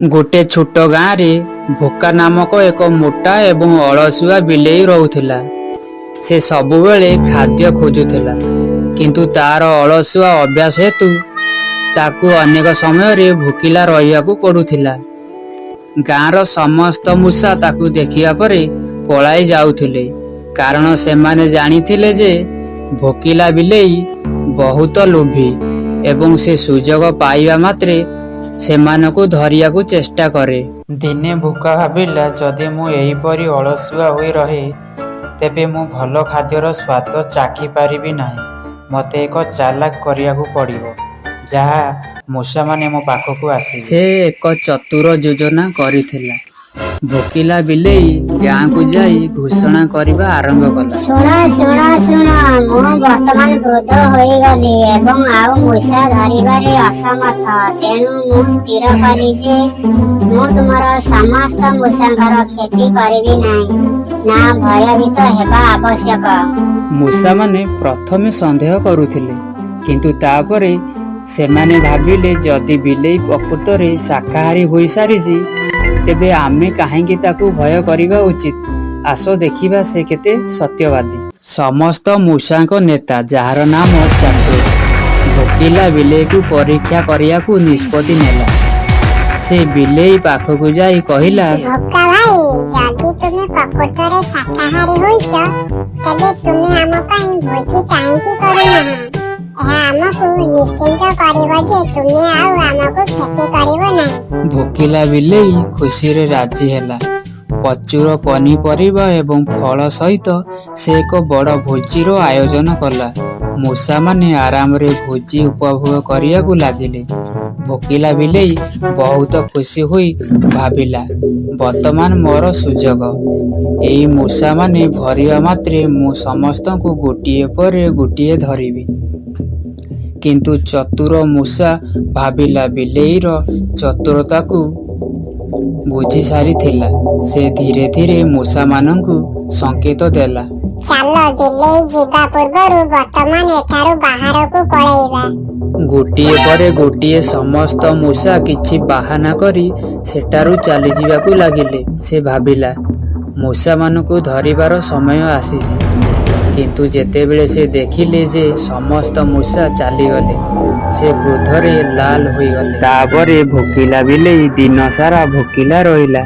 गोटे छोट गाँव रे भोका नामक एक मोटा एवं अलसुआ बिलेई रहुथिला। से सबुबेले खाद्य खोजुथिला, किंतु तार अलसुआ अभ्यास हेतु ताकू अनेक समय रे भोकिला रहियाकू पड़ुथिला। गाँवर समस्त मूषा ताकू देखिया परे पलाई जाउथिले, कारण सेमाने जानिथिले जे भोकिला बिलेई बहुत लोभी एवं से सुजोग पाइबा मात्रे सेमानकू धरियाकू चेष्टा करे। दिने भोका भाविला, जदि मु एहीपरि अलसुआ होई रहे तेबे मु भल खाद्यर स्वाद चाखी पारिबि नाही। मते एक चालाक करियाकू पड़िबो, जहा मूषा माने मो पाखकू आसी। से एक चतुर योजना करिथिला। भोकिला बिलेई गाँ को जाई घोषणा करबा आरंभ कला। सुन सुन सुन, मु वर्तमान वृद्ध होई गली एवं आउ मूषा धरिबारे असमर्थ। तेणु मु स्थिर कली जे मु तुमर समस्त मूषांकर क्षति करिबि नाही, ना भयभीत हेबा आवश्यक। मूषा माने प्रथमे संदेह करुथिले, किंतु तापरे सेमाने भाबिले जदि बिलेई प्रकृतरे शाकाहारी होई सारिछि तेबे आमे काहेकि ताकू भय करिबा उचित। आसो देखिबा से केते सत्यवादी। समस्त मूषांक नेता, जार नाम चाटू, भोकिला बिलेई को परीक्षा करियाकू निष्पत्ति नेला। से बिलेई पाखकू जाई कहिला, भोका भाई, जदि तुमे प्रकृतरे शाकाहारी होइछ तेबे तुमे आम पई भोजी काहेकि करुनाह? आमको निश्चिंत करिबो जे तुमे आउ आमको क्षति करिबो नाही। भोकिला बिलेई खुशी रे राजी हेला। प्रचुर पनीपरिबा एवं फल सहित से एक बड़ भोजीर आयोजन कला। मूषा माने आराम रे भोजी उपभोग करियाकू लागिले। भोकिला बिलेई बहुत खुशी हुई भाविला, वर्तमान मोर सुजोग। एई मूषा माने भरिया मात्रे मु समस्त को गोटिए पर गोटिए धरिबी। किंतु चतुर मूषा भाविला बिलेईर चतुरता को बुझी सारी थिला। से धीरे धीरे मूषा मानंकु संकेत देला, चलो बिलेई जीवा पूर्वरु वर्तमान एठारु बाहरकू पळेइबा। गोटिए परे गोटिए समस्त मूषा किछि बाहाना करी सेटारु चली जीवाकू लागिले। से भाविला मूषा मानकू धरिबार समय आसीछि, किंतु जेतेबेले से देखिले जे समस्त मूषा चली गले, से क्रोधरे लाल होई गले। तापरे भोकिला बिलेई दिन सारा भोकिला रहिला।